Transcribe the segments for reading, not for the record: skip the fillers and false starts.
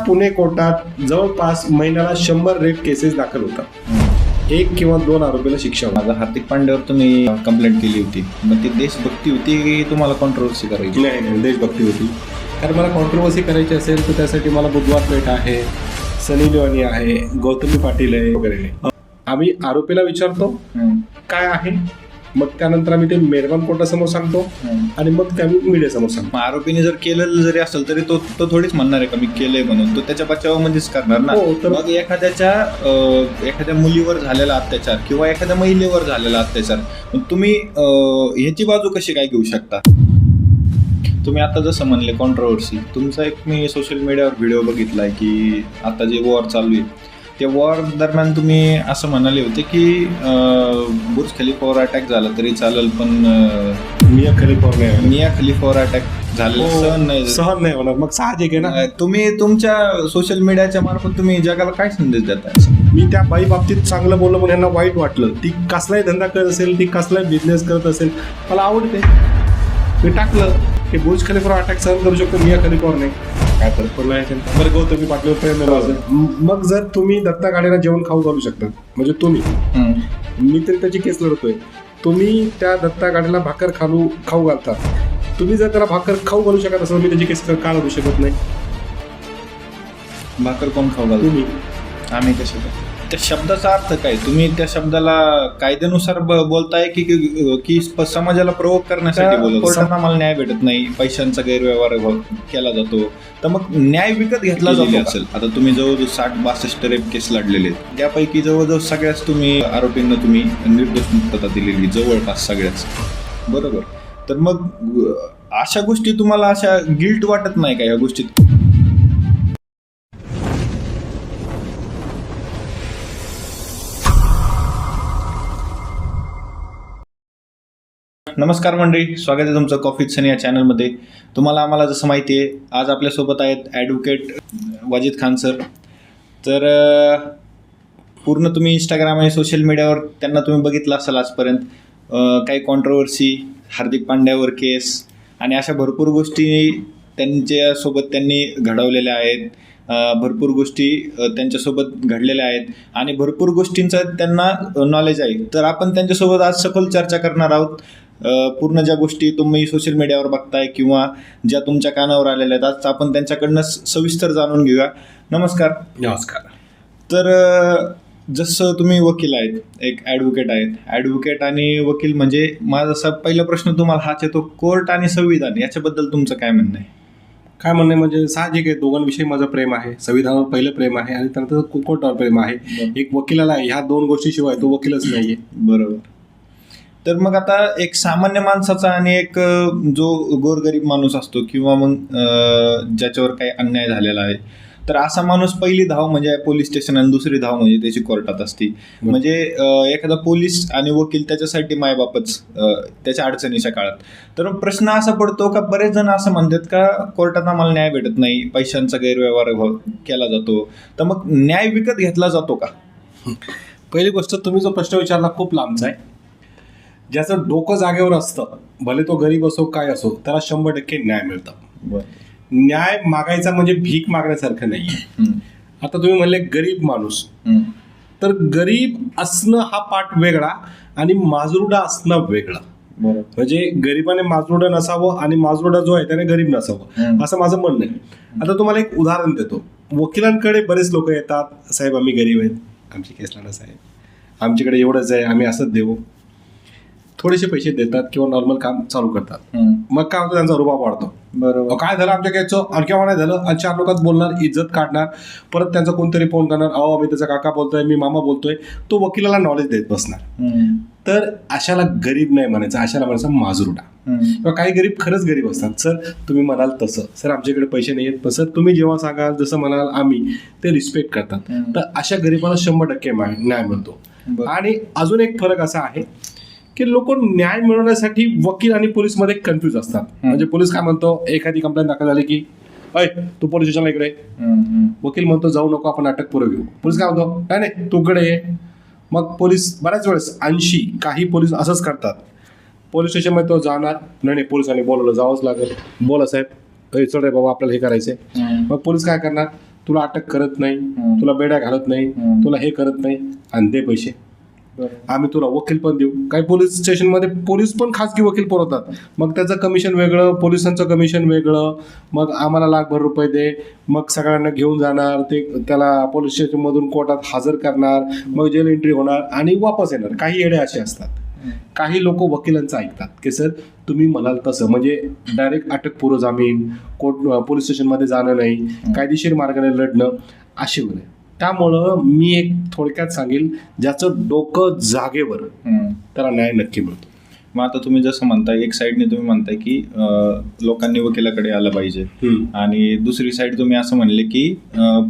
पुणे कोर्टात जवळपास महिन्याला 100 रेप केसेस दाखल होतात. 1 किंवा 2 आरोपीला शिक्षा होतात. माझा हार्दिक पांड्यावर तुम्ही कंप्लेंट केली होती, मग ती देशभक्ती होती की तुम्हाला कॉन्ट्रोवर्सी करायची? नाही, देशभक्ती होती. कारण मला कॉन्ट्रोवर्सी करायची असेल तर त्यासाठी मला बुधवार पेठ आहे, सनी लिओनी आहे, गौतमी पाटील आहे वगैरे. आम्ही आरोपीला विचारतो काय आहे, मग त्यानंतर आम्ही ते मेहरबान कोर्टासमोर सांगतो आणि मग ते आम्ही मीडियासमोर सांगतो. आरोपीने जर केलेलं जरी असेल तरी तो थोडीच म्हणणार आहे का मी केलंय म्हणून, तो त्याच्या बचावामध्येच करणार ना. मग एखाद्या मुलीवर झालेला अत्याचार किंवा एखाद्या महिलेवर झालेला अत्याचार तुम्ही ह्याची बाजू कशी काय घेऊ शकता? तुम्ही आता जसं म्हणले कॉन्ट्रोवर्सी, तुमचा एक मी सोशल मीडियावर व्हिडिओ बघितलाय की आता जे वॉर चालू आहे त्या वॉर दरम्यान तुम्ही असं म्हणाले होते की बुर्ज खलिफावर अटॅक झाला तरी चालेल, पण मिया खलिफावर अटॅक झालेला सहन नाही होणार. मग साहजिक आहे ना. तुम्ही तुमच्या सोशल मीडियाच्या मार्फत तुम्ही जगाला काय संदेश देता? मी त्या बाई बाबतीत चांगलं बोललो म्हणून यांना वाईट वाटलं. ती कसलाही धंदा करत असेल, ती कसलाही बिझनेस करत असेल, मला आवडते. मी टाकलं की बुर्ज खलिफावर अटॅक सहन करू शकतो, मिया खलिफावर नाही. काय फरक पडला बरं. गौतमी पाटलावर प्रेम आहे माझं. मग जर तुम्ही दत्ता गाडीला जेवण खाऊ घालू शकता, म्हणजे तुम्ही, मी तरी त्याची केस लढतोय, तुम्ही त्या दत्ता गाडीला भाकर खाऊ घालता, तुम्ही जर त्याला भाकर खाऊ घालू शकत असाल, मी त्याची केस का लढू शकत नाही? भाकर कोण खाऊ घालतो? तुम्ही. आम्ही कसे? त्या शब्दाचा अर्थ काय? तुम्ही त्या शब्दाला कायद्यानुसार बोलताय की समाजाला प्रवोक करण्यासाठी बोलतो? आम्हाला न्याय भेटत नाही, पैशांचा गैरव्यवहार केला जातो, तर मग न्याय विकत घेतला जातो असेल. आता तुम्ही जवळजवळ 60-62 रेप केस लढलेले आहेत, त्यापैकी जवळजवळ सगळ्याच तुम्ही आरोपींना तुम्ही निर्दोष मुक्तता दिलेली, जवळपास सगळ्याच, बरोबर. तर मग अशा गोष्टी तुम्हाला अशा गिल्ट वाटत नाही का या गोष्टीत? नमस्कार मंडळी, स्वागत आहे तुमचं कॉफी सनी या चॅनलमध्ये. तुम्हाला आम्हाला जसं माहिती आहे, आज आपल्यासोबत आहेत ॲडव्होकेट वाजिद खान सर. तर पूर्ण तुम्ही इंस्टाग्राम आणि सोशल मीडियावर त्यांना तुम्ही बघितलं असाल आजपर्यंत. काही कॉन्ट्रोवर्सी, हार्दिक पांड्यावर केस आणि अशा भरपूर गोष्टी त्यांच्यासोबत त्यांनी घडवलेल्या आहेत. भरपूर गोष्टी त्यांच्यासोबत घडलेल्या आहेत आणि भरपूर गोष्टींचं त्यांना नॉलेज आहे. तर आपण त्यांच्यासोबत आज सखोल चर्चा करणार आहोत. पूर्ण ज्या गोष्टी तुम्ही सोशल मीडियावर बघताय किंवा ज्या तुमच्या कानावर आलेल्या आहेत, आज आपण त्यांच्याकडनं सविस्तर जाणून घेऊया. नमस्कार. नमस्कार. तर जसं तुम्ही वकील आहेत, एक ॲडव्होकेट आहेत. ॲडव्होकेट आणि वकील म्हणजे माझा असा पहिला प्रश्न तुम्हाला हाच येतो, कोर्ट आणि संविधान याच्याबद्दल तुमचं काय म्हणणं आहे? काय म्हणणं आहे म्हणजे साहजिक आहे, दोघांविषयी माझं प्रेम आहे. संविधानावर पहिलं प्रेम आहे आणि त्यानंतर कोर्टावर प्रेम आहे. एक वकिलाला ह्या 2 गोष्टीशिवाय तो वकीलच नाहीये. बरोबर. तर मग आता एक सामान्य माणसाचा आणि एक जो गोरगरीब माणूस असतो किंवा मग ज्याच्यावर काही अन्याय झालेला आहे, तर असा माणूस पहिली धाव म्हणजे पोलीस स्टेशन आणि दुसरी धाव म्हणजे त्याची कोर्टात असते. म्हणजे एखादा पोलीस आणि वकील त्याच्यासाठी मायबापच त्याच्या अडचणीच्या काळात. तर प्रश्न असा पडतो का बरेच जण असं म्हणतात का कोर्टात आम्हाला न्याय भेटत नाही, पैशांचा गैरव्यवहार केला जातो, तर मग न्याय विकत घेतला जातो का? पहिली गोष्ट, तुम्ही जो प्रश्न विचारला खूप लांबचा आहे. ज्याचं डोकं जागेवर असतं, भले तो गरीब असो काय असो, त्याला 100% न्याय मिळतं. न्याय मागायचा म्हणजे भीक मागण्यासारखं नाहीये. आता तुम्ही म्हणले गरीब माणूस, तर गरीब असणं हा पाठ वेगळा आणि माजरुडा असणं वेगळं. म्हणजे गरीबाने माजरुडा नसावं आणि माजरुडा जो आहे त्याने गरीब नसावं, असं माझं म्हणणं आहे. आता तुम्हाला एक उदाहरण देतो. वकिलांकडे बरेच लोक येतात, साहेब आम्ही गरीब आहेत, आमची केस लढा साहेब, आमच्याकडे एवढंच आहे, आम्ही असंच देऊ. थोडेसे पैसे देतात किंवा नॉर्मल काम चालू करतात. मग काय होतं, त्यांचा रुबाब वाढतो. बरोबर. काय झालं आमच्या केसचं, आणि केव्हा नाही झालं, आणि 4 लोकात बोलणार, इज्जत काढणार. परत त्यांचा कोणतरी फोन करणार, अहो मी त्याचा काका बोलतोय, मी मामा बोलतोय. तो वकिलाला नॉलेज देत बसणार. तर अशाला गरीब नाही म्हणायचं, अशाला म्हणायचं माजरुडा. किंवा काही गरीब खरंच गरीब असतात. सर तुम्ही म्हणाल तसं, सर आमच्याकडे पैसे नाही आहेत, पण सर तुम्ही जेव्हा सांगाल जसं म्हणाल आम्ही, ते रिस्पेक्ट करतात. तर अशा गरीबाला 100% न्याय मिळतो. आणि अजून एक फरक असा आहे की लोक न्याय मिळवण्यासाठी वकील आणि पोलीस मध्ये कन्फ्युज असतात. म्हणजे पोलीस काय म्हणतो, एखादी कंप्लेंट दाखल झाली की अय तू पोलीस स्टेशनला इकडे, वकील म्हणतो जाऊ नको, आपण अटक पुरं घेऊ. पोलीस काय म्हणतो, नाही नाही तू इकडे ये. मग पोलीस बऱ्याच वेळेस 80 काही पोलीस असंच करतात. पोलीस स्टेशनमध्ये तो जाणार, नाही पोलिसांनी बोलवलं जावंच लागेल, बोला साहेब चढ रे बाबा आपल्याला हे करायचंय. मग पोलीस काय करणार, तुला अटक करत नाही, तुला बेड्या घालत नाही, तुला हे करत नाही, आणि दे पैसे, आम्ही तुला वकील पण देऊ. काही पोलीस स्टेशनमध्ये पोलीस पण खासगी वकील पुरवतात, मग त्याचं कमिशन वेगळं, पोलिसांचं कमिशन वेगळं, मग आम्हाला लाखभर रुपये दे, मग सगळ्यांना घेऊन जाणार, ते त्याला पोलीस स्टेशनमधून कोर्टात हजर करणार, मग जेल एंट्री होणार आणि वापस येणार. काही येडे असे असतात. काही लोक वकिलांचं ऐकतात की सर तुम्ही म्हणाल तसं, म्हणजे डायरेक्ट अटकपूर्व जामीन, पोलीस स्टेशनमध्ये जाणं नाही, कायदेशीर मार्गाने लढणं, असे वगैरे. त्यामुळं मी एक थोडक्यात सांगेल, ज्याचं डोकं जागेवर त्याला न्याय नक्की मिळतो. मग आता तुम्ही जसं म्हणताय, एक साईडने तुम्ही म्हणताय की लोकांनी वकिलाकडे आलं पाहिजे, आणि दुसरी साईड तुम्ही असं म्हणले की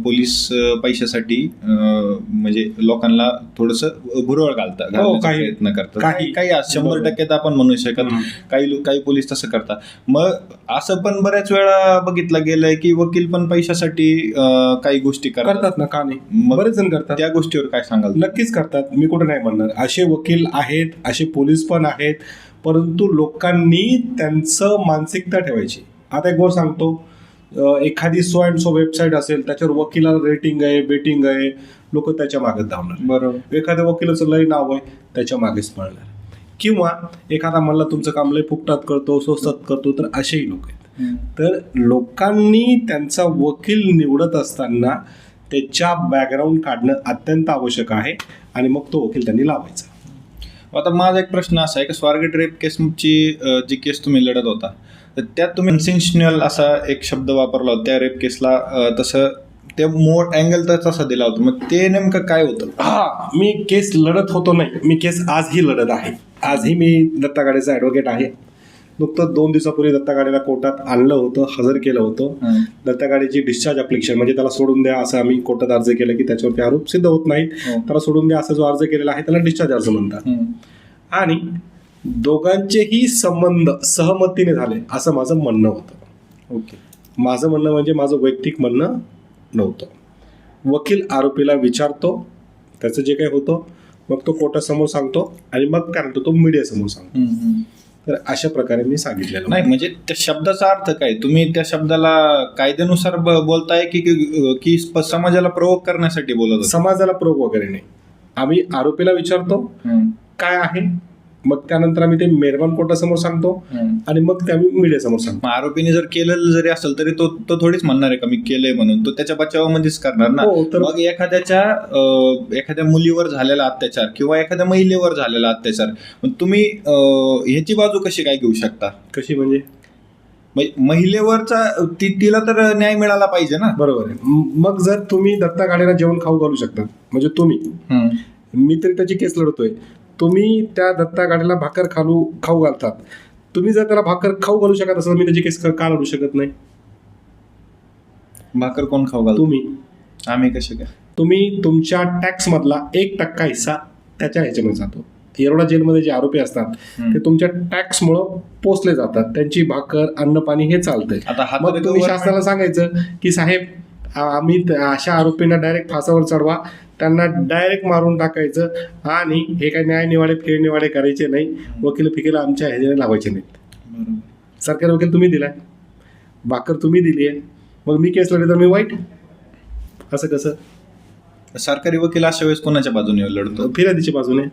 पोलीस पैशासाठी म्हणजे लोकांना थोडंसं भुरळ घालण्याचा प्रयत्न करतात. काही 100% तर आपण म्हणू शकत, काही पोलीस तसं करतात. मग असं पण बऱ्याच वेळा बघितलं गेलंय की वकील पण पैशासाठी काही गोष्टी करतात ना, का नाही, बरेच जण करतात. त्या गोष्टीवर काय सांगाल? नक्कीच करतात, मी कुठे नाही म्हणणार. असे वकील आहेत, असे पोलीस पण आहेत, परंतु लोकांनी त्यांचं मानसिकता ठेवायची. आता एक गोष्ट सांगतो, एखादी सो अँड सो वेबसाईट असेल, त्याच्यावर वकिलाला रेटिंग आहे, बेटिंग आहे, लोक त्याच्या मागे धावणार. बरोबर. एखाद्या वकिलाचं लय नाव आहे, त्याच्या मागेच पळणार. किंवा एखादा म्हणला तुमचं काम लय फुकटात करतो, स्वस्तात करतो, तर असेही लोक आहेत. तर लोकांनी त्यांचा वकील निवडत असताना त्याच्या बॅकग्राऊंड काढणं अत्यंत आवश्यक आहे, आणि मग तो वकील त्यांनी लावायचा. आता माझा एक प्रश्न असा आहे की स्वारगेट रेप केसची जी केस तुम्ही लढत होता, तर त्यात तुम्ही अनसेन्शनल असा एक शब्द वापरला होता त्या रेप केसला, तसं ते मोड अँगल तर तसा दिला होता. मग ते नेमकं काय होतं? मी केस लढत होतो नाही, मी केस आजही लढत आहे. आजही मी दत्ता गाडेचा ॲडव्होकेट आहे. नुकतं 2 दिवसापूर्वी दत्ता गाडेला कोर्टात आणलं होतं, हजर केलं होतं. दत्ता गाडेची डिस्चार्ज ॲप्लिकेशन, म्हणजे त्याला सोडून द्या असं आम्ही कोर्टात अर्ज केला की त्याच्यावरती आरोप सिद्ध होत नाहीत, त्याला सोडून द्या असा जो अर्ज केलेला आहे त्याला डिस्चार्ज अर्ज म्हणतात. आणि दोघांचेही संबंध सहमतीने झाले असं माझं म्हणणं होतं. ओके. माझं म्हणणं म्हणजे माझं वैयक्तिक म्हणणं नव्हतं. वकील आरोपीला विचारतो, त्याचं जे काही होतं, मग तो कोर्टासमोर सांगतो, आणि मग काय म्हणतो तो मीडियासमोर सांगतो. तर अशा प्रकारे मी सांगितलेलं नाही. म्हणजे त्या शब्दाचा अर्थ काय? तुम्ही त्या शब्दाला कायद्यानुसार बोलताय की समाजाला प्रोवोक करण्यासाठी बोलत? समाजाला प्रोवोक वगैरे नाही. आम्ही आरोपीला विचारतो काय आहे, मग त्यानंतर आम्ही ते मेहरबान कोर्टासमोर सांगतो, आणि मग ते आम्ही मीडियासमोर सांगतो. आरोपीने जर केलेलं जरी असेल तरी तो थोडीच म्हणणार आहे का मी केलंय म्हणून, तो त्याच्या बचावामध्येच करणार ना. तर मग एखाद्या मुलीवर झालेला अत्याचार किंवा एखाद्या महिलेवर झालेला अत्याचार, मग तुम्ही ह्याची बाजू कशी काय घेऊ शकता? कशी म्हणजे? महिलेवरचा तिला तर न्याय मिळाला पाहिजे ना. बरोबर आहे. मग जर तुम्ही दत्ता गाडेला जेवण खाऊ घालू शकता, म्हणजे तुम्ही, मी तरी त्याची केस लढतोय, तुम्ही त्या दत्ता गाडेला भाकर खाऊ घालतात, तुम्ही जर त्याला भाकर खाऊ घालू शकत असाल, मी त्याची केस का लढू शकत नाही? भाकर कोण खाऊ घालतो? तुम्ही. आम्ही कसे काय? तुम्ही तुमच्या टॅक्स मधला 1% हिस्सा त्याच्या ह्याच्यामध्ये जातो. येरवडा जेलमध्ये जे आरोपी असतात ते तुमच्या टॅक्समुळं पोचले जातात, त्यांची भाकर, अन्न पाणी हे चालतंय. मग तुम्ही शासनाला सांगायचं की साहेब आम्ही अशा आरोपींना डायरेक्ट फासावर चढवा, त्यांना डायरेक्ट मारून टाकायचं, आणि हे काही न्याय फेर निवाडे करायचे नाही, वकील फिकीला आमच्या ह्याच्याने लावायचे नाहीत. सरकारी वकील तुम्ही दिलाय, भाकर तुम्ही दिली आहे, मग मी केस लढली तर मी वाईट? असं कसं? सरकारी वकील अशा वेळेस कोणाच्या बाजूने लढतो? फिर्यादीच्या बाजूने.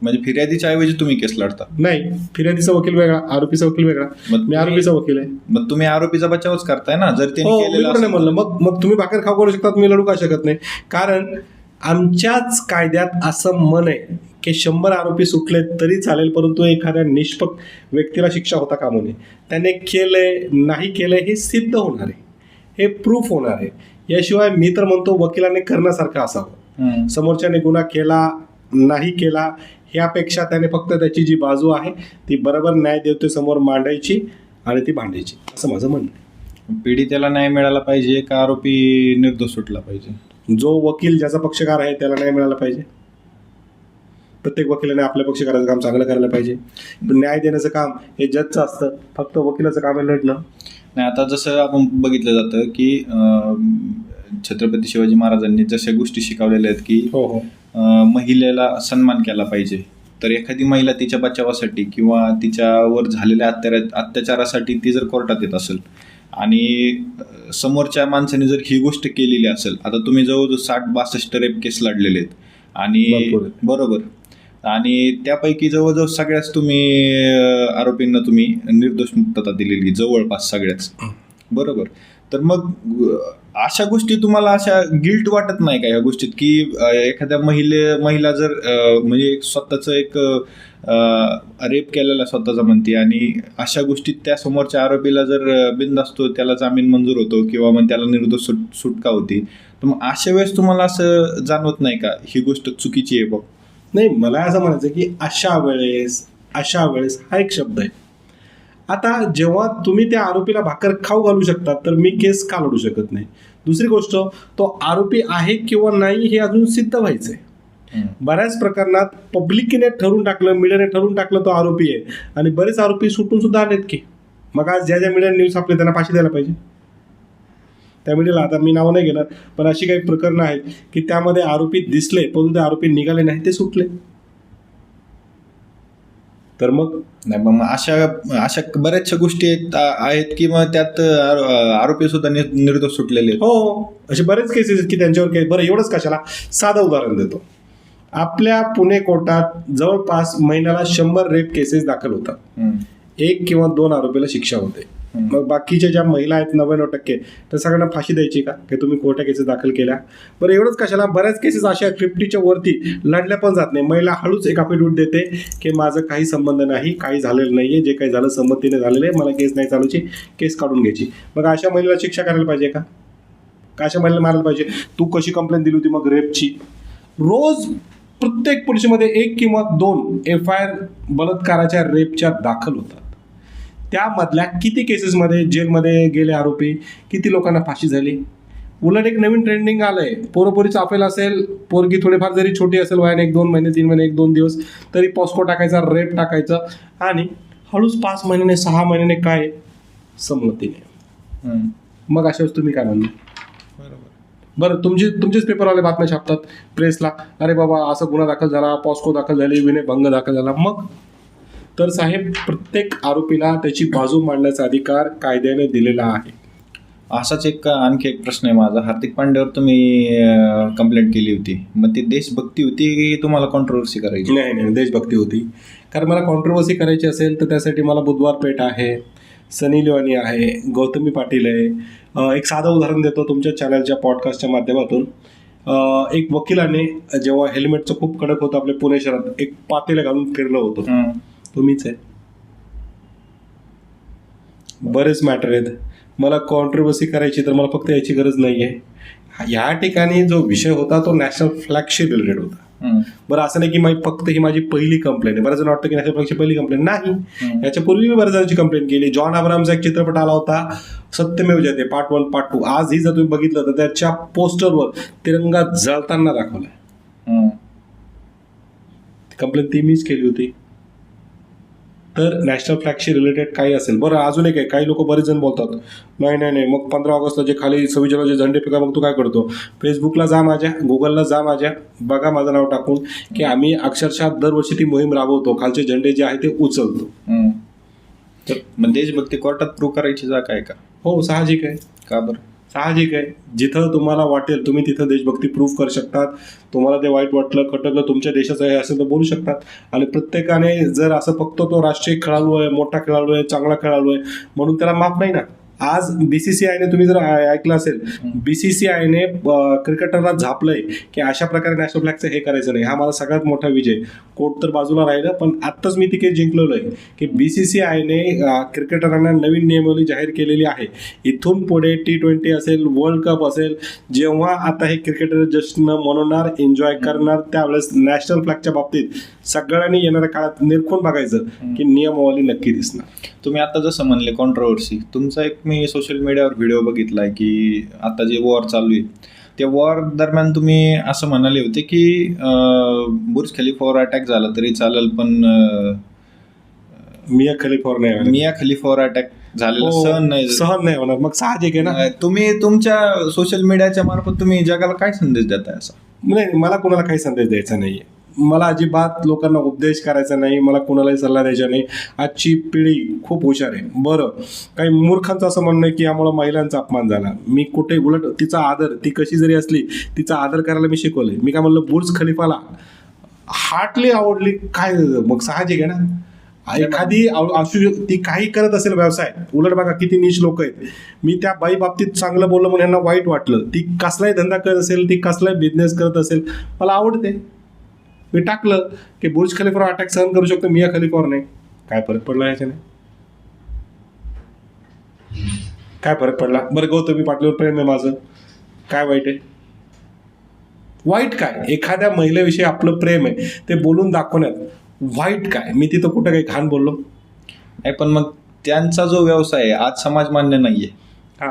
म्हणजे फिर्यादीच्या ऐवजी तुम्ही केस लढता? नाही, फिर्यादीचा वकील वेगळा, आरोपीचा वकील वेगळा. मी आरोपीचा वकील आहे. मग तुम्ही आरोपीचा बचावच करताय ना. जर ते म्हणलं मग तुम्ही भाकर खाऊ करू शकता, तुम्ही लढू का शकत नाही? कारण आमच्याच कायद्यात असं मन आहे की 100 आरोपी सुटले तरी चालेल, परंतु एखाद्या निष्पक्ष व्यक्तीला शिक्षा होता कामा नये. त्याने केलंय नाही केलंय हे सिद्ध होणार आहे, हे प्रूफ होणार आहे. याशिवाय मी तर म्हणतो वकिलाने करण्यासारखं असावं. समोरच्याने गुन्हा केला नाही केला ह्यापेक्षा त्याने फक्त त्याची जी बाजू आहे ती बरोबर न्यायदेवतेसमोर मांडायची आणि ती भांडायची, असं माझं म्हणणं आहे. पीडितेला न्याय मिळाला पाहिजे का आरोपी निर्दोष सुटला पाहिजे? जो वकील ज्याचा पक्षकार आहे त्याला न्याय मिळाला पाहिजे. प्रत्येक वकिलाने आपल्या पक्षकाराचं काम चांगलं करायला पाहिजे. न्याय देण्याचं काम हे जजचं असतं, फक्त वकिलाचं काम आहे लढणं. नाही, आता जसं आपण बघितलं जातं की छत्रपती शिवाजी महाराजांनी जशा गोष्टी शिकवलेल्या आहेत की महिलेला सन्मान केला पाहिजे, तर एखादी महिला तिच्या बचावासाठी किंवा तिच्यावर झालेल्या अत्याचारासाठी ती जर कोर्टात येत असेल आणि समोरच्या माणसाने जर ही गोष्ट केलेली असेल, आता तुम्ही जवळजवळ 60-62 रेप केस लढलेले आहेत आणि भरपूर आहे. बरोबर, आणि त्यापैकी जवळजवळ सगळ्याच तुम्ही आरोपींना तुम्ही निर्दोष मुक्तता दिलेली, जवळपास सगळ्याच, बरोबर. तर मग अशा गोष्टी तुम्हाला अशा गिल्ट वाटत नाही का ह्या गोष्टीत, की एखाद्या महिला जर म्हणजे स्वतःचं एक रेप केलेला स्वतःचा म्हणते आणि अशा गोष्टीत त्या समोरच्या आरोपीला जर बिनधास्त त्याला जामीन मंजूर होतो किंवा मग त्याला निर्दोष सुटका होती, तर मग अशा वेळेस तुम्हाला असं जाणवत नाही का ही गोष्ट चुकीची आहे बघ? नाही, मला असं म्हणायचं की अशा वेळेस हा एक शब्द आहे. आता जेव्हा तुम्ही त्या आरोपीला भाकर खाऊ घालू शकतात, तर मी केस का लढू शकत नाही? दुसरी गोष्ट, तो आरोपी आहे किंवा नाही हे अजून सिद्ध व्हायचंय. बऱ्याच प्रकरणात पब्लिकने ठरवून टाकलं, मीडियाने ठरवून टाकलं तो आरोपी आहे, आणि बरेच आरोपी सुटून सुद्धा आलेत की. मग आज ज्या मीडियाने न्यूज आपले त्यांना फाशी द्यायला पाहिजे. त्या मीडियाला आता मी नाव नाही घेणार, पण अशी काही प्रकरणं आहेत की त्यामध्ये आरोपी दिसले परंतु ते आरोपी निघाले नाही, ते सुटले. तर मग नाही, मग अशा बऱ्याचशा गोष्टी आहेत की मग त्यात आरोपी सुद्धा निर्दोष सुटलेले आहेत. हो, असे बरेच केसेस आहेत की त्यांच्यावर केस. बरं, एवढंच कशाला, साधं उदाहरण देतो. आपल्या पुणे कोर्टात जवळपास महिन्याला 100 रेप केसेस दाखल होतात. 1 किंवा 2 आरोपीला शिक्षा होते. मग बाकीच्या ज्या महिला आहेत 99% तर सगळ्यांना फाशी द्यायची का, की तुम्ही खोट्या केसेस दाखल केल्या? बरं, एवढंच कशाला, बऱ्याच केसेस अशा 50च्या वरती लढल्या पण जात नाही. महिला हळूच एक अफिडेव्हिट देते की माझं काही संबंध नाही, काही झालेलं नाहीये, जे काही झालं संमतीने झालेलं आहे, मला केस नाही चालूची, केस काढून घ्यायची. मग अशा महिलेला शिक्षा करायला पाहिजे का? अशा महिलेला मारायला पाहिजे? तू कशी कंप्लेंट दिली होती मग रेपची? रोज प्रत्येक पोलिसमध्ये 1 किंवा 2 FIR बलात्काराच्या रेपच्या दाखल होतात. त्यामधल्या किती केसेसमध्ये जेलमध्ये गेले आरोपी, किती लोकांना फाशी झाली? उलट एक नवीन ट्रेंडिंग आलंय, पोरपोरीचा अफेल असेल, पोरगी थोडीफार जरी छोटी असेल वयाने, 1-2 महिने 3 महिने 1-2 दिवस, तरी पॉस्को टाकायचा, रेप टाकायचं, आणि हळूच 5 महिन्याने 6 महिन्याने काय, संमतीने. मग अशा वेळेस तुम्ही काय म्हणणार? बरं, तुमचेच पेपरवाले बातम्या छापतात प्रेसला, अरे बाबा असं गुन्हा दाखल झाला, पॉस्को दाखल झाली, विनयभंग दाखल झाला. मग तर साहेब, प्रत्येक आरोपीला त्याची बाजू मांडण्याचा अधिकार कायद्याने दिलेला आहे. असाच आणखी एक प्रश्न आहे माझा. हार्दिक पांड्यावर तुम्ही कंप्लेंट केली होती, मग ती देशभक्ती होती की तुम्हाला कॉन्ट्रोवर्सी करायची? नाही, देशभक्ती होती. कारण मला कॉन्ट्रोवर्सी करायची असेल तर त्यासाठी मला बुधवार पेठ आहे, सनी लिओनी आहे, गौतमी पाटील आहे. एक साधं उदाहरण देतो तुमच्या चॅनलच्या पॉडकास्टच्या माध्यमातून. एक वकिलाने जेव्हा हेल्मेटचं खूप कडक होतं आपल्या पुणे शहरात, एक पातेलं घालून फिरलं होतं, तुम्हीच आहे. बरेच मॅटर आहेत. मला कॉन्ट्रोवर्सी करायची तर मला फक्त याची गरज नाही आहे. ह्या ठिकाणी जो विषय होता तो नॅशनल फ्लॅगशी रिलेटेड होता. बरं, असं नाही की फक्त ही माझी पहिली कंप्लेंट आहे. बऱ्याच जण वाटतं की नॅशनल फ्लॅगची पहिली कंप्लेंट नाही, याच्यापूर्वी मी बऱ्याच जणांची कंप्लेंट केली. जॉन अब्राहमचा एक चित्रपट आला होता, सत्यमेव जयते, पार्ट 1 पार्ट 2. आज ही जर तुम्ही बघितलं तर त्याच्या पोस्टरवर तिरंगा जळताना दाखवलाय. कंप्लेंट ती मीच केली होती. तर नॅशनल फ्लॅगशी रिलेटेड काही असेल. बरं, अजून एक आहे, काही लोक बरेच जण बोलतात नाही, मग 15 ऑगस्टला जे खाली 26 जानेवारीचे झेंडे फेका, मग तू काय करतो? फेसबुकला जा माझ्या, गुगलला जा माझ्या, बघा माझं नाव टाकून की आम्ही अक्षरशः दरवर्षी ती मोहीम राबवतो, खालचे झेंडे जे आहे ते उचलतो. तर मग देशभक्ती कोर्टात प्रूव्ह करायची जागा आहे का? हो, साहजिक आहे. का बरं? साहजिक आहे. जिथं तुम्हाला वाटेल तुम्ही तिथं देशभक्ती प्रूव्ह करू शकतात. तुम्हाला ते वाईट वाटलं, खटकलं, तुमच्या देशाचं हे असेल तर बोलू शकतात. आणि प्रत्येकाने जर असं फक्त तो राष्ट्रीय खेळाडू आहे, मोठा खेळाडू आहे, चांगला खेळाडू आहे म्हणून त्याला माफ नाही ना. आज BCCIने तुम्ही जर ऐकलं असेल, BCCIने क्रिकेटरला झापलंय की अशा प्रकारे नॅशनल फ्लॅगचं हे करायचं नाही. हा माझा सगळ्यात मोठा विजय. कोर्ट तर बाजूला राहिलं, पण आत्ताच मी तिकीट जिंकलेलो आहे की BCCIने क्रिकेटरांना नवीन नियमावली जाहीर केलेली आहे. इथून पुढे T20 असेल, वर्ल्ड कप असेल, जेव्हा आता हे क्रिकेटर जश्न मनवणार, एन्जॉय करणार, त्यावेळेस नॅशनल फ्लॅगच्या बाबतीत सगळ्यांनी येणाऱ्या काळात निरखून बघायचं की नियमावली नक्की दिसणार. तुम्ही आता जसं म्हणले कॉन्ट्रोवर्सी, तुमचा एक मी सोशल मीडियावर व्हिडिओ बघितलाय की आता जे वॉर चालू आहे त्या वॉर दरम्यान तुम्ही असं म्हणाले होते की बुर्ज खलिफावर अटॅक झाला तरी चालेल, पण मिया खलिफावर अटॅक झालेला सहन नाही होणार. मग साहजिक आहे ना. तुम्ही तुमच्या सोशल मीडियाच्या मार्फत तुम्ही जगाला काय संदेश देताय? असा नाही, मला कोणाला काही संदेश द्यायचा नाहीये. मला अजिबात लोकांना उपदेश करायचा नाही, मला कोणालाही सल्ला द्यायचा नाही. आजची पिढी खूप हुशार आहे. बरं, काही मूर्खांचं असं म्हणणं आहे की यामुळे महिलांचा अपमान झाला. मी कुठे, उलट तिचा आदर, ती कशी जरी असली तिचा आदर करायला मी शिकवलंय. मी काय म्हणलं, बुर्ज खलिफाला हार्टली आवडली, काय मग साहजिक आहे ना. एखादी असू, ती काही करत असेल व्यवसाय, उलट बघा किती नीच लोक आहेत. मी त्या बाई बाबतीत चांगलं बोललो म्हणून यांना वाईट वाटलं. ती कसलाही धंदा करत असेल, ती कसलाही बिझनेस करत असेल, मला आवडते. मी टाकलं की बुर्ज खलिफावर अटॅक सहन करू शकतो, मिया खलिफावर नाही. काय फरक पडला याच्याने? काय फरक पडला? बरं, गौतमी पाटलीवर प्रेम आहे माझं, काय वाईट आहे? वाईट काय? एखाद्या महिलेविषयी आपलं प्रेम आहे ते बोलून दाखवण्यात वाईट काय? मी तिथं कुठं काही घाण बोललो नाही, पण मग त्यांचा जो व्यवसाय आहे आज समाज मान्य नाहीये. हा,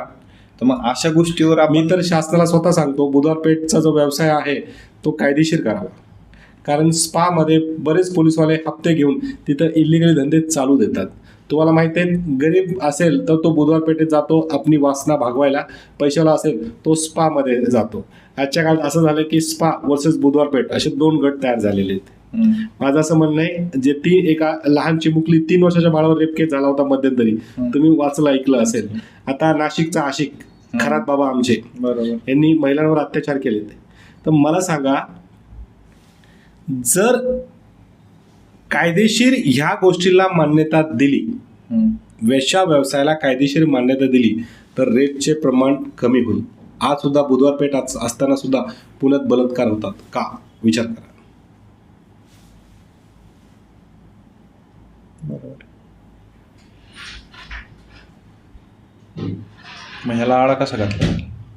तर मग अशा गोष्टीवर मी तर शासनाला स्वतः सांगतो, बुधवारपेठचा जो व्यवसाय आहे तो कायदेशीर करावा. कारण स्पामध्ये बरेच पोलीसवाले हप्ते घेऊन तिथं इलिगली धंदे चालू देतात. तुम्हाला माहिती आहे, गरीब असेल तर तो बुधवार पेठेत जातो आपली वासना भागवायला, पैशाला असेल तो स्पामध्ये जातो. आजच्या काळात असं झालं की स्पा वर्सेस बुधवार पेठ असे 2 गट तयार झालेले आहेत. माझं असं म्हणणं आहे, जे एका लहान चिमुकली 3 वर्षाच्या बाळावर रेप केस झाला होता मध्यंतरी, तुम्ही वाचलं ऐकलं असेल. आता नाशिकचा आशिक खरात बाबा आमचे, बरोबर, यांनी महिलांवर अत्याचार केले. तर मला सांगा, जर कायदेशीर ह्या गोष्टीला मान्यता दिली, वेश्या व्यवसायाला कायदेशीर मान्यता दिली, तर रेपचे प्रमाण कमी होईल. आज सुद्धा बुधवार पेठ असताना सुद्धा पुण्यात बलात्कार होतात का? विचार करा. बरोबर. मग ह्याला आळा कसा घातला?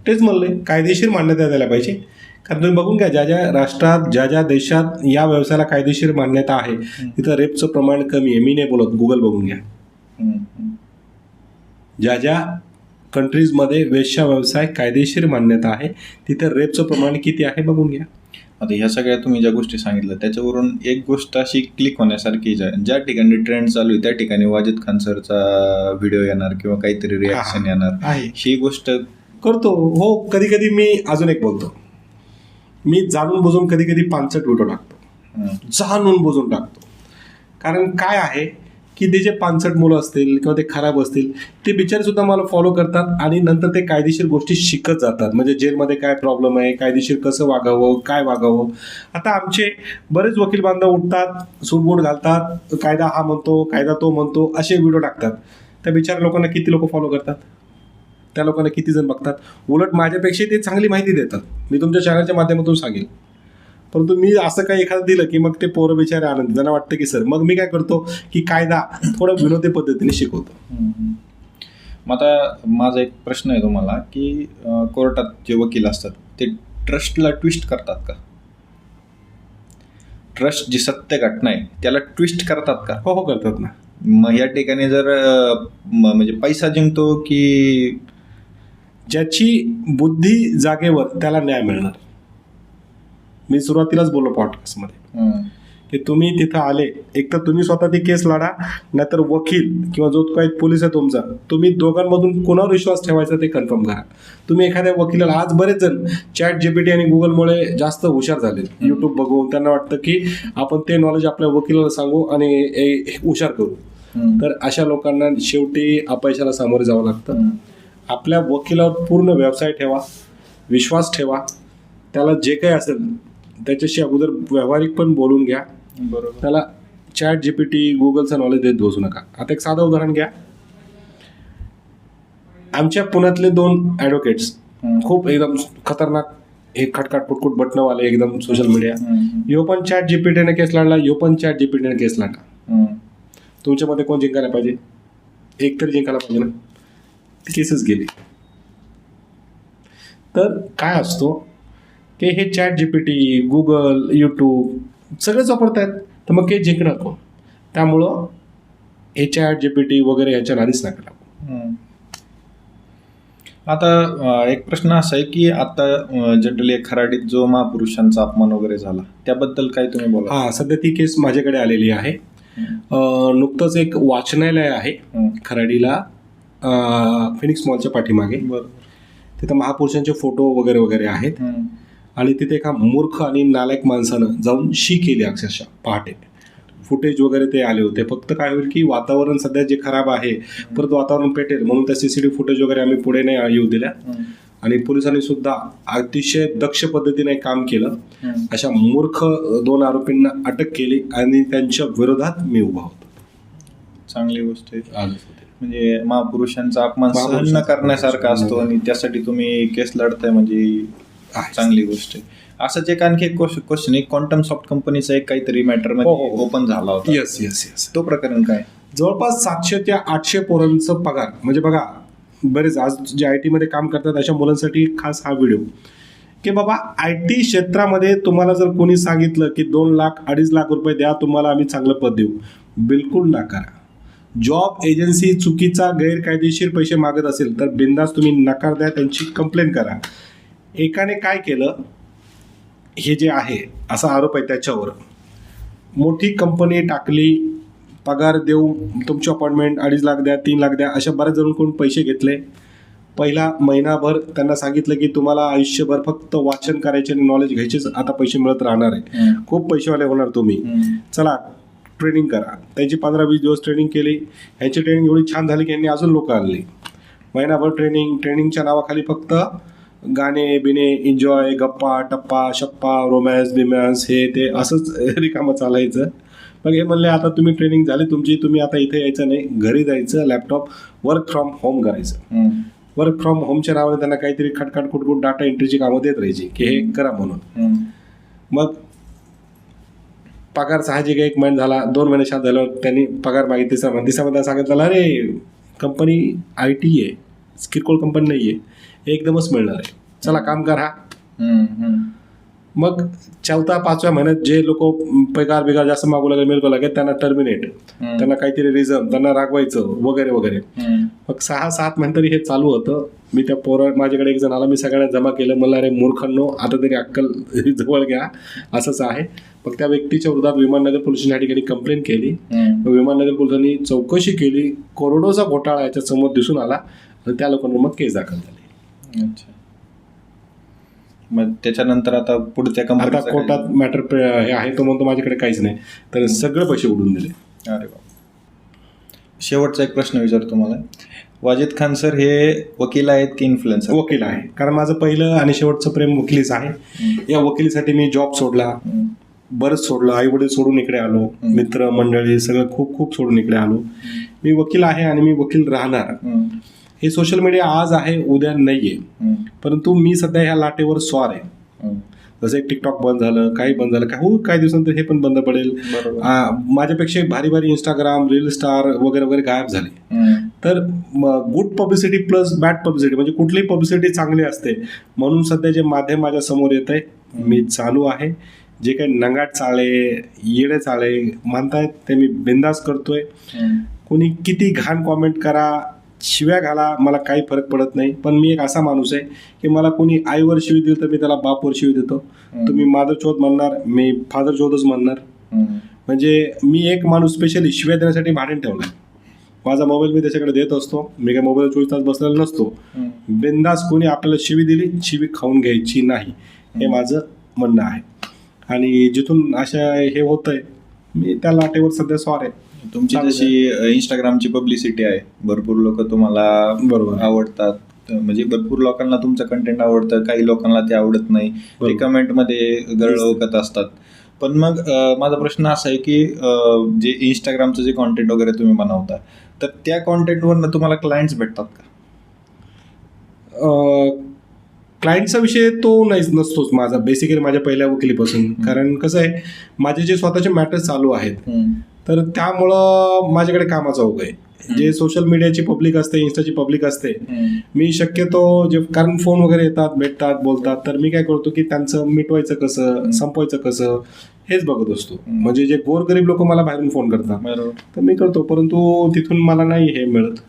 तेच म्हणलंय, कायदेशीर मान्यता द्यायला पाहिजे. कारण तुम्ही बघून घ्या, ज्या ज्या राष्ट्रात, ज्या ज्या देशात या व्यवसायाला कायदेशीर मान्यता आहे तिथं रेपचं प्रमाण कमी आहे. मी नाही बोलत, गुगल बघून घ्या. ज्या ज्या कंट्रीजमध्ये वेश्या व्यवसाय कायदेशीर मान्यता आहे तिथे रेपचं प्रमाण किती आहे बघून घ्या. आता ह्या सगळ्या तुम्ही ज्या गोष्टी सांगितल्या त्याच्यावरून एक गोष्ट अशी क्लिक होण्यासारखी, ज्या ठिकाणी ट्रेंड चालू आहे त्या ठिकाणी वाजिद खान सरचा व्हिडिओ येणार किंवा काहीतरी रिॲक्शन येणार, ही गोष्ट करतो. हो, कधी कधी मी अजून एक बोलतो, मी जाणून बुजून कधी कधी पांचट व्हिडिओ टाकतो, जाणून बुजून टाकतो. कारण काय आहे की ते जे पांचट मुलं असतील किंवा ते खराब असतील, ते बिचारे सुद्धा मला फॉलो करतात आणि नंतर ते कायदेशीर गोष्टी शिकत जातात. म्हणजे जेलमध्ये काय प्रॉब्लेम आहे, कायदेशीर कसं वागावं, काय वागावं. आता आमचे बरेच वकील बांधव उठतात, सूटबूट घालतात, कायदा हा म्हणतो, कायदा तो म्हणतो, असे व्हिडिओ टाकतात. त्या बिचाऱ्या लोकांना किती लोक फॉलो करतात, त्या लोकांना किती जण बघतात. उलट माझ्यापेक्षा ते चांगली माहिती देतात. मी तुमच्या चॅनलच्या माध्यमातून सांगेल. परंतु मी असं काही एखादं दिलं की मग ते पोरं बिचारे आनंद, त्यांना वाटतं की सर, मग मी काय करतो की कायदा थोडं विनोदी पद्धतीने शिकवतो. मग आता माझा एक प्रश्न आहे तुम्हाला की कोर्टात जे वकील असतात ते ट्रस्टला ट्विस्ट करतात का? ट्रस्ट जी सत्य घटना आहे त्याला ट्विस्ट करतात का? हो, करतात ना. मग या ठिकाणी जर म्हणजे पैसा जिंकतो की ज्याची बुद्धी जागेवर त्याला न्याय मिळणार. मी सुरुवातीलाच बोललो पॉडकास्टमध्ये की तुम्ही तिथं आले, एक तर तुम्ही स्वतः ती केस लढा, नाहीतर वकील किंवा जो काही पोलीस आहे तुमचा, तुम्ही दोघांमधून कोणावर विश्वास ठेवायचा ते कन्फर्म करा. तुम्ही एखाद्या वकिलाला, आज बरेच जण ChatGPT आणि गुगलमुळे जास्त हुशार झाले, यूट्यूब बघून त्यांना वाटतं की आपण ते नॉलेज आपल्या वकिलाला सांगू आणि हुशार करू. तर अशा लोकांना शेवटी अपयशाला सामोरे जावं लागतं. आपल्या वकिलावर पूर्ण व्यवसाय ठेवा, विश्वास ठेवा. त्याला जे काही असेल त्याच्याशी अगोदर व्यावहारिक पण बोलून घ्या. बरोबर. त्याला ChatGPT, गुगलचं नॉलेज देत बसू नका. आता एक साधं उदाहरण घ्या. आमच्या पुण्यातले 2 ॲडव्होकेट्स खूप एकदम खतरनाक, हे खटखट फुटकुट बटणंवाले एकदम सोशल मीडिया, यो पण ChatGPTने केस लढला, यो पण ChatGPTने केस लढला. तुमच्यामध्ये कोण जिंकायला पाहिजे? एक तरी जिंकायला पाहिजे ना. ती केसच गेली. तर काय असतो की हे ChatGPT, गुगल, यूट्यूब सगळेच वापरतायत, तर मग केस जिंकणार कोण? त्यामुळं हे ChatGPT वगैरे याच्या नादीच नका लागू. आता एक प्रश्न असा आहे की आता जनरली खराडीत जो महापुरुषांचा अपमान वगैरे झाला त्याबद्दल काय तुम्ही बोला? हां, सध्या ती केस माझ्याकडे आलेली आहे. नुकतंच एक वाचनालय आहे खराडीला, फिनिक्स मॉलच्या पाठीमागे. बरोबर. तिथं महापुरुषांचे फोटो वगैरे वगैरे आहेत. आणि तिथे एका मूर्ख आणि नालायक माणसानं जाऊन शी केली अक्षरशः पहाटे. फुटेज वगैरे ते आले होते. फक्त काय होईल की वातावरण सध्या जे खराब आहे, परत वातावरण पेटेल म्हणून त्या CCTV फुटेज वगैरे आम्ही पुढे नाही येऊ दिल्या. आणि पोलिसांनी सुद्धा अतिशय दक्ष पद्धतीने काम केलं. अशा मूर्ख 2 आरोपींना अटक केली आणि त्यांच्या विरोधात मी उभा होतो. चांगली गोष्ट आहे. म्हणजे महापुरुषांचा अपमान सहन न करण्यासारखा असतो आणि त्यासाठी तुम्ही केस लढताय म्हणजे चांगली गोष्ट आहे. असंच एक आणखी एक क्वेश्चन आहे. क्वांटम सॉफ्ट कंपनीचा एक काहीतरी मॅटर मध्ये ओपन झाला होता. येस. तो प्रकरण काय? जवळपास 700 ते 800 पोरांचं पगार. म्हणजे बघा, बरेच आज जे IT मध्ये काम करतात अशा मुलांसाठी खास हा व्हिडिओ की बाबा IT क्षेत्रामध्ये तुम्हाला जर कोणी सांगितलं की 2 लाख 2.5 लाख रुपये द्या, तुम्हाला आम्ही चांगलं पद देऊ, बिलकुल नाकारा. जॉब एजन्सी चुकीचा गैरकायदेशीर पैसे मागत असेल तर बिंदास तुम्ही नकार द्या, त्यांची कंप्लेंट करा. एकाने काय केलं, हे जे आहे असा आरोप आहे त्याच्यावर, मोठी कंपनी टाकली, पगार देऊ, तुमची अपॉइंटमेंट 2.5 लाख द्या, 3 लाख द्या, अशा बऱ्याच जणांकडून पैसे घेतले. पहिला महिनाभर त्यांना सांगितलं की तुम्हाला आयुष्यभर फक्त वाचन करायचे आणि नॉलेज घ्यायचेच, आता पैसे मिळत राहणार आहे, खूप पैसेवाले होणार तुम्ही, चला ट्रेनिंग करा. त्यांची 15-20 दिवस ट्रेनिंग केली. ह्यांची ट्रेनिंग एवढी छान झाली की यांनी अजून लोक आणली. महिनाभर ट्रेनिंगच्या नावाखाली फक्त गाणे बिणे, एन्जॉय, गप्पा टप्पा शप्पा, रोमॅन्स बिमॅन्स, हे ते असंच रिकामं चालायचं. मग हे म्हणले आता तुम्ही ट्रेनिंग झाली तुमची, तुम्ही आता इथे यायचं नाही, घरी जायचं, लॅपटॉप वर्क फ्रॉम होम करायचं. वर्क फ्रॉम होमच्या नावाने त्यांना काहीतरी खटखट कुटकुट डाटा एंट्रीची कामं देत राहायची की हे करा म्हणून. मग पगार साहजिक 1 महिना झाला, 2 महिने शांत झाल्यावर त्यांनी पगार मागितली. तिसऱ्या महिन्यात सांगितलं, अरे कंपनी IT आहे, किरकोळ कंपनी नाही आहे, एकदमच मिळणार आहे, चला काम करा. मग 4-5व्या महिन्यात जे लोक पगार बिगार जास्त मागू लागले मिळू लागेल त्यांना टर्मिनेट, त्यांना काहीतरी रिझन, त्यांना रागवायचं वगैरे वगैरे. मग 6-7 महिने तरी हे चालू होतं. मी त्या माझ्याकडे एक जण आला, मी सगळ्यांना जमा केलं, मला अरे मूर्खांनो आता तरी अक्कल जवळ घ्या, असंच आहे. मग त्या व्यक्तीच्या विरोधात विमाननगर पोलिसांनी या ठिकाणी कंप्लेंट केली. मग विमाननगर पोलिसांनी चौकशी केली, करोडोचा घोटाळा याच्या समोर दिसून आला आणि त्या लोकांना मग केस दाखल झाली. अच्छा. मग त्याच्यानंतर आता पुढच्या आता कोर्टात मॅटर हे आहे, तो म्हणतो माझ्याकडे काहीच नाही, तर सगळे पैसे उडून दिले. अरे बाबा. शेवटचा एक प्रश्न विचारतो तुम्हाला. वाजिद खान सर हे वकील आहेत की इन्फ्लुएन्सर? वकील आहे, कारण माझं पहिलं आणि शेवटचं प्रेम वकिलीच आहे. या वकिलीसाठी मी जॉब सोडला, बरंच सोडलं, आई वडील सोडून इकडे आलो, मित्र मंडळी सगळं खूप खूप सोडून इकडे आलो. मी वकील आहे आणि मी वकील राहणार. हे सोशल मीडिया आज आहे उद्या नाहीये, परंतु मी सध्या ह्या लाटेवर स्वार आहे. जसं एक टिकटॉक बंद झालं, काही बंद झालं, काही दिवसानंतर हे पण बंद पडेल. माझ्यापेक्षा भारी भारी इंस्टाग्राम रील स्टार वगैरे वगैरे गायब झाले. तर good publicity plus bad publicity, म्हणजे कुठलीही पब्लिसिटी चांगली असते. म्हणून सध्या जे माध्यम माझ्या समोर येत आहे, मी चालू आहे. जे काही नंगाट चाळे, येडे चाळे म्हणतायत ते मी बिंदास करतोय. कोणी किती घाण कॉमेंट करा, शिव्या घाला, मला काही फरक पडत नाही. पण मी एक असा माणूस आहे की मला कोणी आईवर शिवी दिली तर मी त्याला बापवर शिवी देतो. तुम्ही मादर चोद म्हणणार, मी फादर चोदच म्हणणार. म्हणजे मी एक माणूस स्पेशली शिव्या देण्यासाठी भांडण ठेवला. माझा मोबाईल मी त्याच्याकडे देत असतो. मी काय मोबाईल 24 तास बसलेला नसतो. बिंदास कोणी आपल्याला शिवी दिली, शिवी खाऊन घ्यायची नाही, हे माझं म्हणणं आहे. आणि जिथून अशा हे होतंय, मी त्या लाटेवर सध्या स्वार आहे. तुमची जशी इंस्टाग्रामची पब्लिसिटी आहे, भरपूर लोक तुम्हाला बरोबर आवडतात, म्हणजे भरपूर लोकांना तुमचं कंटेंट आवडतं, काही लोकांना ते आवडत नाही, ते कमेंटमध्ये गरळ ओकत असतात. पण मग माझा प्रश्न असा आहे की जे इंस्टाग्रामचं जे कॉन्टेंट वगैरे तुम्ही बनवता, तर त्या कॉन्टेंटवरनं तुम्हाला क्लायंट्स भेटतात का? क्लायंटचा विषय तो नसतोच माझा, बेसिकली माझ्या पहिल्या वकिलीपासून. कारण कसं आहे, माझे जे स्वतःचे मॅटर्स चालू आहेत, तर त्यामुळं माझ्याकडे कामाचा ओघ आहे. जे सोशल मीडियाची पब्लिक असते, इन्स्टाची पब्लिक असते, मी शक्यतो जे, कारण फोन वगैरे येतात, भेटतात, बोलतात, तर मी काय करतो की त्यांचं मिटवायचं कसं, संपवायचं कसं, हेच बघत असतो. म्हणजे जे गोरगरीब लोक मला बाहेरून फोन करतात, तर मी करतो, परंतु तिथून मला नाही हे मिळत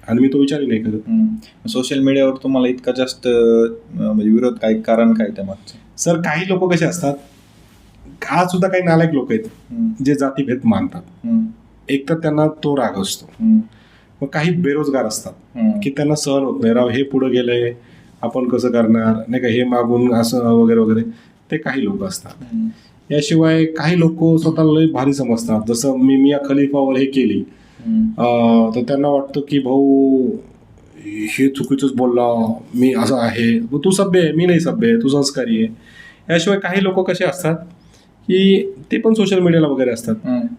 आणि मी तो विचारही नाही करत. सोशल मीडियावर तुम्हाला इतका जास्त म्हणजे विरोध, काय कारण काय त्या मागचं? सर, काही लोक कसे असतात, आज सुद्धा काही नालायक लोक आहेत जे जातीभेद मानतात. एक तर त्यांना तो राग असतो. मग काही बेरोजगार असतात की त्यांना सहन होत नाही, राव हे पुढे गेलंय, आपण कसं करणार नाही का, हे मागून असं वगैरे वगैरे, ते काही लोक असतात. याशिवाय काही लोक स्वतःला लई भारी समजतात. जसं मी मिया खलिफावर हे केली, तर त्यांना वाटतं की भाऊ हे चुकीचंच बोलला, मी असं आहे, मग तू सभ्य आहे, मी नाही सभ्य आहे, तू संस्कारी आहे. याशिवाय काही लोक कसे असतात की ते पण सोशल मीडियाला वगैरे असतात,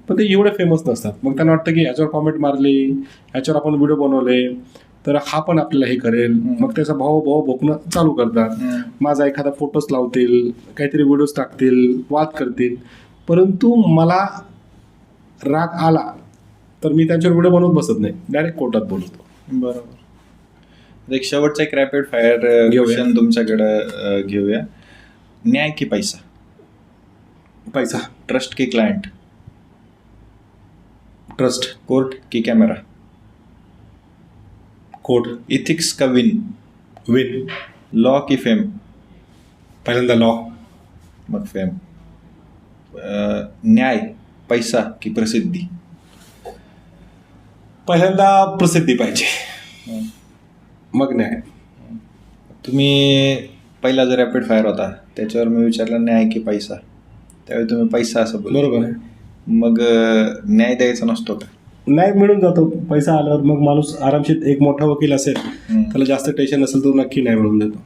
पण ते एवढे फेमस नसतात. मग त्यांना वाटतं की ह्याच्यावर कॉमेंट मारली, ह्याच्यावर आपण व्हिडिओ बनवले तर हा पण आपल्याला हे करेल, मग त्याचा भाव भोकणं चालू करतात. माझा एखादा फोटोज लावतील, काहीतरी व्हिडिओज टाकतील, वाद करतील. परंतु मला राग आला तर मी त्यांच्यावर व्हिडिओ बनवत बसत नाही, डायरेक्ट कोर्टात बोलतो. बरोबर. एक शेवटचा एक रॅपिड फायर क्वेश्चन तुमच्याकडे घेऊया. न्याय की पैसा? पैसा. ट्रस्ट की क्लायंट? ट्रस्ट. कोर्ट की कॅमेरा? कोर्ट. इथिक्स का विन? विन. लॉ की फेम? पहिल्यांदा लॉ. मग फेम. न्याय, पैसा की प्रसिद्धी? पहिल्यांदा प्रसिद्धी पाहिजे, मग न्याय. तुम्ही पहिला जो रॅपिड फायर होता त्याच्यावर मी विचारलं न्याय की पैसा, त्यावेळी तुम्ही पैसा असं बोलला. बरोबर आहे. मग न्याय द्यायचा नसतो का? न्याय मिळून जातो. पैसा आल्यावर मग माणूस आरामशीर, एक मोठा वकील असेल त्याला जास्त टेन्शन नसेल तो नक्की न्याय मिळून देतो.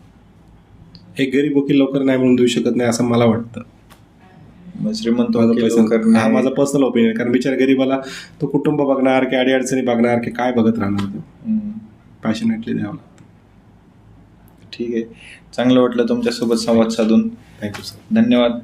एक गरीब वकील लवकर न्याय मिळून देऊ शकत नाही असं मला वाटतं. श्रीमंत हा माझा पर्सनल ओपिनियन. कारण बिचार गरीबाला तो कुटुंब बघणार की अडीअडचणी बघणार की काय बघत राहणार, तो पॅशनेटली द्यावं लागतं. ठीक आहे, चांगलं वाटलं तुमच्यासोबत संवाद साधून. Thank you sir. धन्यवाद.